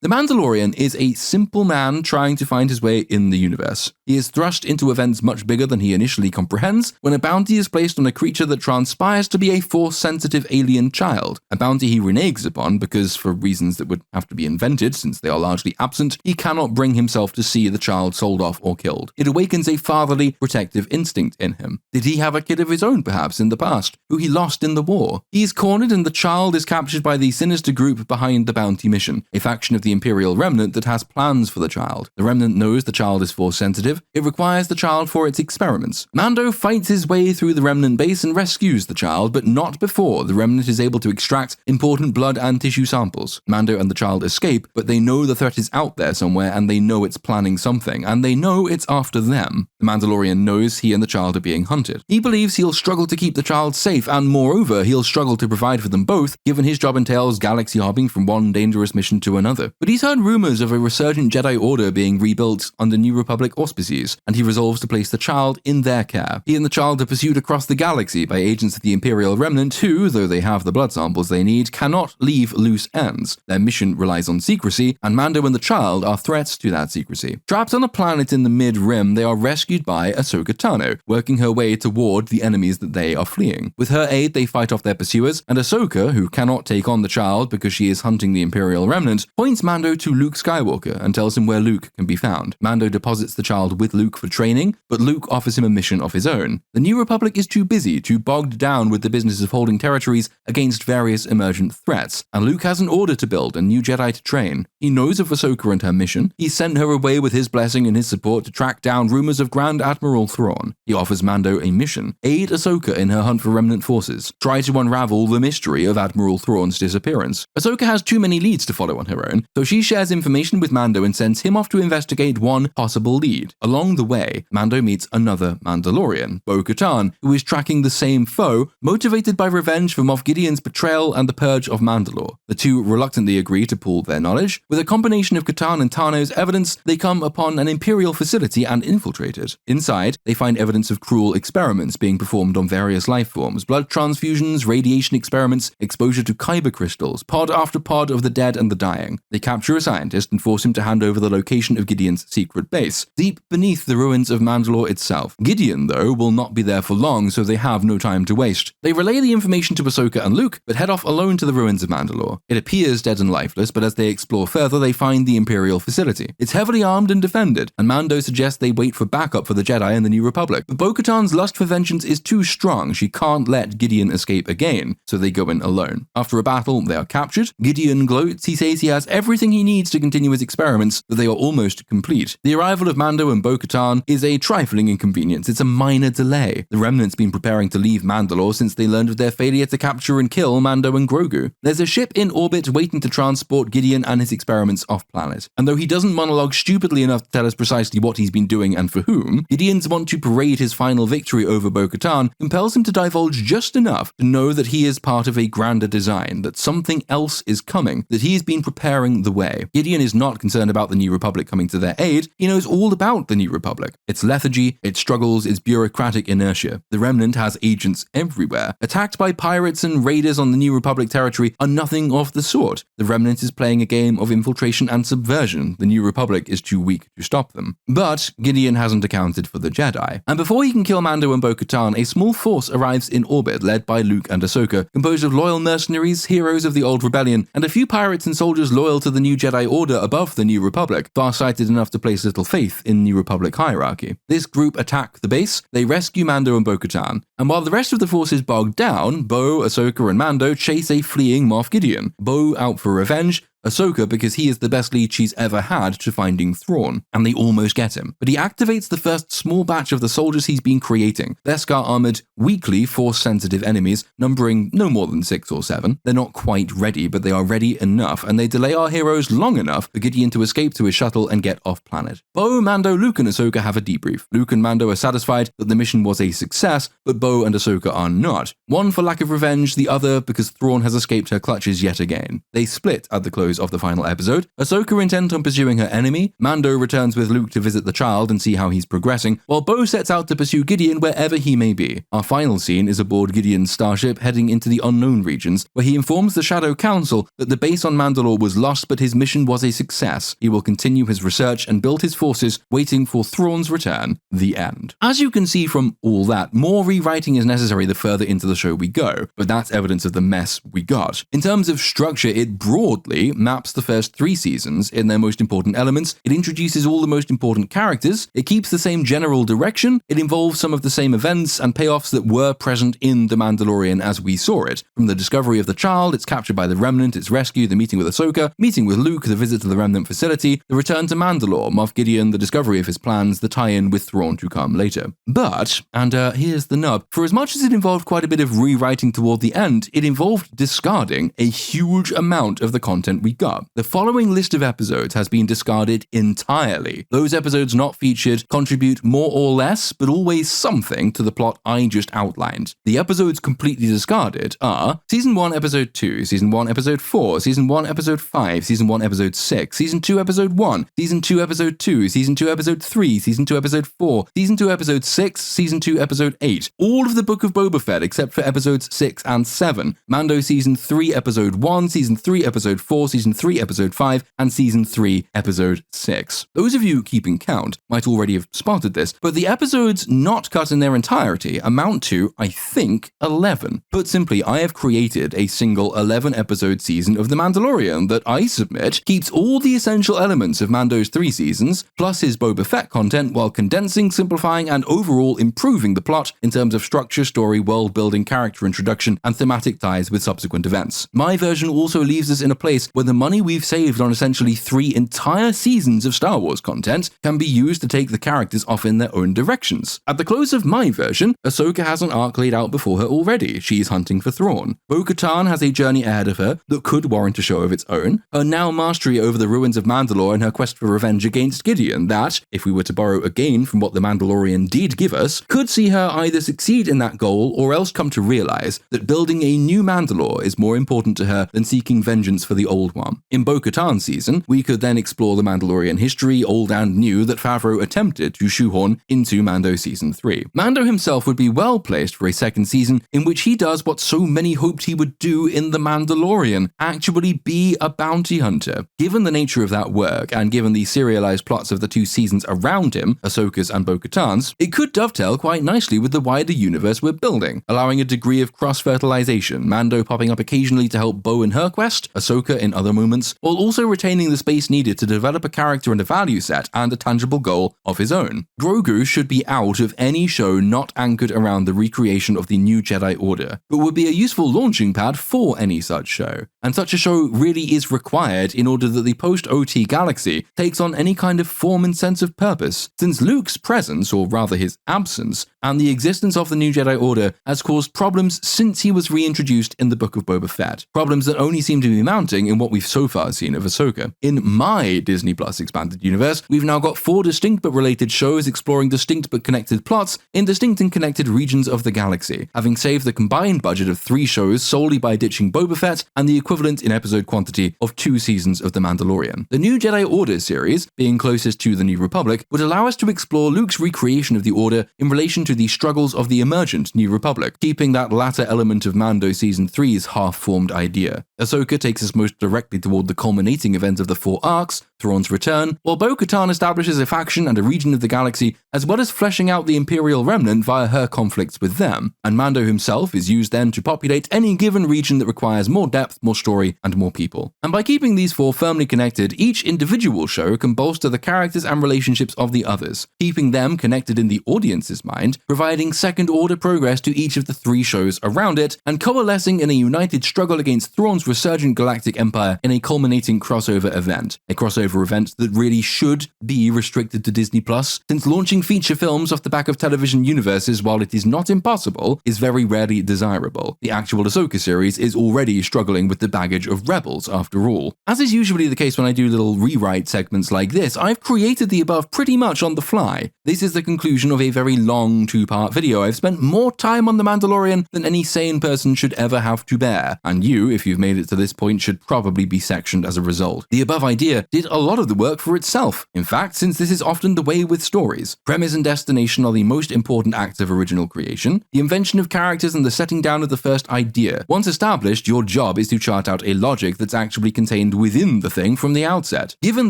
The Mandalorian is a simple man trying to find his way in the universe. He is thrust into events much bigger than he initially comprehends when a bounty is placed on a creature that transpires to be a Force-sensitive alien child, a bounty he reneges upon because, for reasons that would have to be invented since they are largely absent, he cannot bring himself to see the child sold off or killed. It awakens a fatherly, protective instinct in him. Did he have a kid of his own, perhaps, in the past, who he lost in the war? He is cornered and the child is captured by the sinister group behind the bounty mission, a faction of the Imperial Remnant that has plans for the child. The Remnant knows the child is Force-sensitive. It requires the child for its experiments. Mando fights his way through the Remnant base and rescues the child, but not before the Remnant is able to extract important blood and tissue samples. Mando and the child escape, but they know the threat is out there somewhere and they know it's planning something, and they know it's after them. The Mandalorian knows he and the child are being hunted. He believes he'll struggle to keep the child safe, and moreover, he'll struggle to provide for them both, given his job entails galaxy hopping from one dangerous mission to another. But he's heard rumors of a resurgent Jedi Order being rebuilt under New Republic auspices, and he resolves to place the child in their care. He and the child are pursued across the galaxy by agents of the Imperial Remnant who, though they have the blood samples they need, cannot leave loose ends. Their mission relies on secrecy, and Mando and the child are threats to that secrecy. Trapped on a planet in the Mid-Rim, they are rescued by Ahsoka Tano, working her way toward the enemies that they are fleeing. With her aid, they fight off their pursuers, and Ahsoka, who cannot take on the child because she is hunting the Imperial Remnant, points Mando to Luke Skywalker and tells him where Luke can be found. Mando deposits the child with Luke for training, but Luke offers him a mission of his own. The New Republic is too busy, too bogged down with the business of holding territories against various emergent threats, and Luke has an order to build and new Jedi to train. He knows of Ahsoka and her mission. He sent her away with his blessing and his support to track down rumors of Grand Admiral Thrawn. He offers Mando a mission: aid Ahsoka in her hunt for remnant forces. Try to unravel the mystery of Admiral Thrawn's disappearance. Ahsoka has too many leads to follow on her own, so she shares information with Mando and sends him off to investigate one possible lead. Along the way, Mando meets another Mandalorian, Bo-Katan, who is tracking the same foe, motivated by revenge for Moff Gideon's betrayal and the purge of Mandalore. The two reluctantly agree to pool their knowledge. With a combination of Katan and Tano's evidence, they come upon an Imperial facility and infiltrate it. Inside, they find evidence of cruel experiments being performed on various life forms: blood transfusions, radiation experiments, exposure to kyber crystals, pod after pod of the dead and the dying. They capture a scientist and force him to hand over the location of Gideon's secret base, deep beneath the ruins of Mandalore itself. Gideon, though, will not be there for long, so they have no time to waste. They relay the information to Ahsoka and Luke, but head off alone to the ruins of Mandalore. It appears dead and lifeless, but as they explore further, they find the Imperial facility. It's heavily armed and defended, and Mando suggests they wait for backup for the Jedi and the New Republic. But Bo-Katan's lust for vengeance is too strong. She can't let Gideon escape again, so they go in alone. After a battle, they are captured. Gideon gloats. He says he has everything he needs to continue his experiments, that they are almost complete. The arrival of Mando and Bo-Katan is a trifling inconvenience. It's a minor delay. The Remnant's been preparing to leave Mandalore since they learned of their failure to capture and kill Mando and Grogu. There's a ship in orbit waiting to transport Gideon and his experiments off-planet. And though he doesn't monologue stupidly enough to tell us precisely what he's been doing and for whom, Gideon's want to parade his final victory over Bo-Katan compels him to divulge just enough to know that he is part of a grander design, that something else is coming, that he's been preparing the way. Gideon is not concerned about the New Republic coming to their aid. He knows all about the New Republic, its lethargy, its struggles, its bureaucratic inertia. The Remnant has agents everywhere. Attacked by pirates and raiders on the New Republic territory are nothing of the sort. The Remnant is playing a game of infiltration and subversion. The New Republic is too weak to stop them. But Gideon hasn't accounted for the Jedi. And before he can kill Mando and Bo-Katan, a small force arrives in orbit led by Luke and Ahsoka, composed of loyal mercenaries, heroes of the old rebellion, and a few pirates and soldiers loyal to the new Jedi Order above the New Republic, far-sighted enough to place little faith in New Republic hierarchy. This group attack the base, they rescue Mando and Bo-Katan, and while the rest of the force is bogged down, Bo, Ahsoka, and Mando chase a fleeing Moff Gideon. Bo out for revenge, Ahsoka because he is the best lead she's ever had to finding Thrawn, and they almost get him. But he activates the first small batch of the soldiers he's been creating. Beskar-armored, weakly Force-sensitive enemies, numbering no more than 6 or 7. They're not quite ready, but they are ready enough, and they delay our heroes long enough for Gideon to escape to his shuttle and get off-planet. Bo, Mando, Luke, and Ahsoka have a debrief. Luke and Mando are satisfied that the mission was a success, but Bo and Ahsoka are not. One for lack of revenge, the other because Thrawn has escaped her clutches yet again. They split at the close close of the final episode, Ahsoka intent on pursuing her enemy, Mando returns with Luke to visit the child and see how he's progressing, while Bo sets out to pursue Gideon wherever he may be. Our final scene is aboard Gideon's starship heading into the unknown regions, where he informs the Shadow Council that the base on Mandalore was lost but his mission was a success. He will continue his research and build his forces, waiting for Thrawn's return. The end. As you can see from all that, more rewriting is necessary the further into the show we go, but that's evidence of the mess we got. In terms of structure, it broadly maps the first 3 seasons in their most important elements, it introduces all the most important characters, it keeps the same general direction, it involves some of the same events and payoffs that were present in The Mandalorian as we saw it. From the discovery of the child, its capture by the Remnant, its rescue, the meeting with Ahsoka, meeting with Luke, the visit to the Remnant facility, the return to Mandalore, Moff Gideon, the discovery of his plans, the tie-in with Thrawn to come later. But, and here's the nub, for as much as it involved quite a bit of rewriting toward the end, it involved discarding a huge amount of the content we got. The following list of episodes has been discarded entirely. Those episodes not featured contribute more or less, but always something to the plot I just outlined. The episodes completely discarded are Season 1, Episode 2, Season 1, Episode 4, Season 1, Episode 5, Season 1, Episode 6, Season 2, Episode 1, Season 2, Episode 2, Season 2, Episode 3, Season 2, Episode 4, Season 2, Episode 6, Season 2, Episode 8. All of the Book of Boba Fett except for Episodes 6 and 7. Mando Season 3, Episode 1, Season 3, Episode 4, Season 3, Episode 5, and Season 3, Episode 6. Those of you keeping count might already have spotted this, but the episodes not cut in their entirety amount to, I think, 11. Put simply, I have created a single 11-episode season of The Mandalorian that I submit keeps all the essential elements of Mando's 3 seasons, plus his Boba Fett content, while condensing, simplifying, and overall improving the plot in terms of structure, story, world building, character introduction, and thematic ties with subsequent events. My version also leaves us in a place where the money we've saved on essentially 3 entire seasons of Star Wars content can be used to take the characters off in their own directions. At the close of my version, Ahsoka has an arc laid out before her already. She's hunting for Thrawn. Bo-Katan has a journey ahead of her that could warrant a show of its own. Her now mastery over the ruins of Mandalore and her quest for revenge against Gideon that, if we were to borrow again from what The Mandalorian did give us, could see her either succeed in that goal or else come to realize that building a new Mandalore is more important to her than seeking vengeance for the old one. In Bo-Katan's season, we could then explore the Mandalorian history, old and new, that Favreau attempted to shoehorn into Mando Season 3. Mando himself would be well placed for a second season in which he does what so many hoped he would do in The Mandalorian, actually be a bounty hunter. Given the nature of that work, and given the serialized plots of the 2 seasons around him, Ahsoka's and Bo-Katan's, it could dovetail quite nicely with the wider universe we're building, allowing a degree of cross-fertilization, Mando popping up occasionally to help Bo in her quest, Ahsoka in other moments, while also retaining the space needed to develop a character and a value set and a tangible goal of his own. Grogu should be out of any show not anchored around the recreation of the new Jedi Order, but would be a useful launching pad for any such show. And such a show really is required in order that the post-OT galaxy takes on any kind of form and sense of purpose, since Luke's presence, or rather his absence, and the existence of the new Jedi Order has caused problems since he was reintroduced in the Book of Boba Fett. Problems that only seem to be mounting in what we've so far seen of Ahsoka. In my Disney Plus expanded universe, we've now got 4 distinct but related shows exploring distinct but connected plots in distinct and connected regions of the galaxy, having saved the combined budget of 3 shows solely by ditching Boba Fett and the equivalent in episode quantity of 2 seasons of The Mandalorian. The new Jedi Order series, being closest to the New Republic, would allow us to explore Luke's recreation of the Order in relation to the struggles of the emergent New Republic, keeping that latter element of Mando Season 3's half-formed idea. Ahsoka takes us most directly toward the culminating event of the 4 arcs, Thrawn's return, while Bo-Katan establishes a faction and a region of the galaxy, as well as fleshing out the Imperial Remnant via her conflicts with them, and Mando himself is used then to populate any given region that requires more depth, more story, and more people. And by keeping these 4 firmly connected, each individual show can bolster the characters and relationships of the others, keeping them connected in the audience's mind, providing second-order progress to each of the 3 shows around it, and coalescing in a united struggle against Thrawn's resurgent galactic empire in a culminating crossover event. A crossover event that really should be restricted to Disney Plus, since launching feature films off the back of television universes, while it is not impossible, is very rarely desirable. The actual Ahsoka series is already struggling with the the baggage of rebels, after all. As is usually the case when I do little rewrite segments like this, I've created the above pretty much on the fly. This is the conclusion of a very long 2-part video. I've spent more time on The Mandalorian than any sane person should ever have to bear, and you, if you've made it to this point, should probably be sectioned as a result. The above idea did a lot of the work for itself. In fact, since this is often the way with stories, premise and destination are the most important acts of original creation. The invention of characters and the setting down of the first idea. Once established, your job is to chart out a logic that's actually contained within the thing from the outset. Given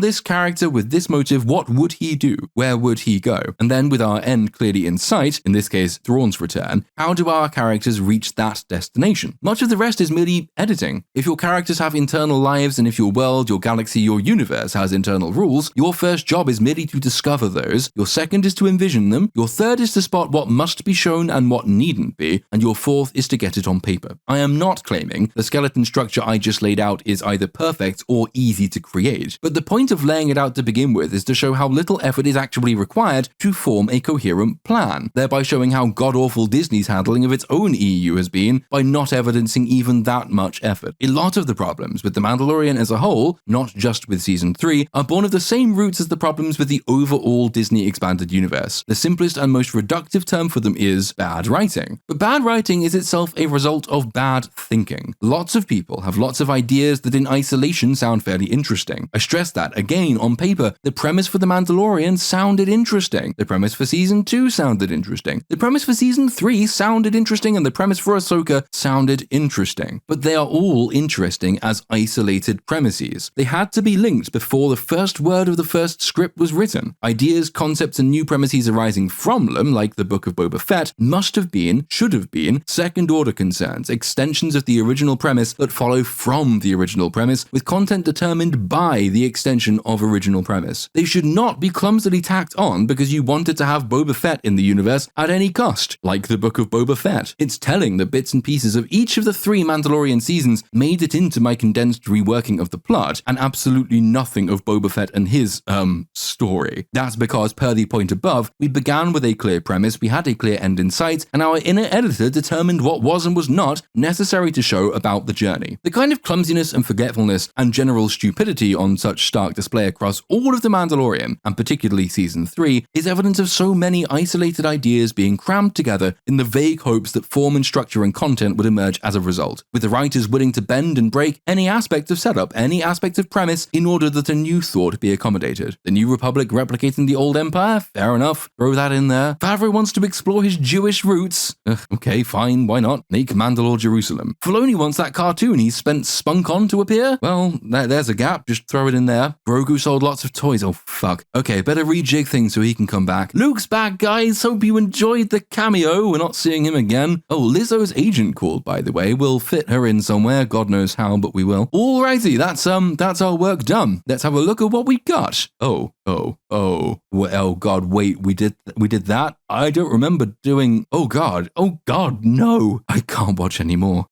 this character with this motive, what would he do? Where would he go? And then with our end clearly in sight, in this case Thrawn's return, how do our characters reach that destination? Much of the rest is merely editing. If your characters have internal lives, and if your world, your galaxy, your universe has internal rules, your first job is merely to discover those, your second is to envision them, your third is to spot what must be shown and what needn't be, and your fourth is to get it on paper. I am not claiming the skeleton structure I just laid out is either perfect or easy to create, but the point of laying it out to begin with is to show how little effort is actually required to form a coherent plan, thereby showing how god-awful Disney's handling of its own EU has been by not evidencing even that much effort. A lot of the problems with The Mandalorian as a whole, not just with Season 3, are born of the same roots as the problems with the overall Disney expanded universe. The simplest and most reductive term for them is bad writing. But bad writing is itself a result of bad thinking. Lots of people have lots of ideas that in isolation sound fairly interesting. I stress that, again, on paper, the premise for The Mandalorian sounded interesting. The premise for Season 2 sounded interesting. The premise for Season 3 sounded interesting, and the premise for Ahsoka sounded interesting. But they are all interesting as isolated premises. They had to be linked before the first word of the first script was written. Ideas, concepts, and new premises arising from them, like the Book of Boba Fett, must have been, should have been, second-order concerns, extensions of the original premise that follow from the original premise, with content determined by the extension of original premise. They should not be clumsily tacked on because you wanted to have Boba Fett in the universe at any cost, like the Book of Boba Fett. It's telling that bits and pieces of each of the 3 Mandalorian seasons made it into my condensed reworking of the plot, and absolutely nothing of Boba Fett and his, story. That's because, per the point above, we began with a clear premise, we had a clear end in sight, and our inner editor determined what was and was not necessary to show about the journey. The kind of clumsiness and forgetfulness and general stupidity on such stark display across all of The Mandalorian, and particularly Season 3, is evidence of so many isolated ideas being crammed together in the vague hopes that form and structure and content would emerge as a result, with the writers willing to bend and break any aspect of setup, any aspect of premise, in order that a new thought be accommodated. The New Republic replicating the Old Empire? Fair enough. Throw that in there. Favreau wants to explore his Jewish roots? Okay, fine, why not? Make Mandalore Jerusalem. Filoni wants that cartoon he's spent spunk on to appear? Well, there's a gap, just throw it in there. Grogu sold lots of toys, oh fuck. Okay, better rejig things so he can come back. Luke's back, guys, hope you enjoyed the cameo, we're not seeing him again. Oh, Lizzo's agent called, by the way. We'll fit her in somewhere, God knows how, but we will. Alrighty, that's our work done. Let's have a look at what we got. Oh god, wait, we did that? I don't remember doing, oh god, no. I can't watch anymore.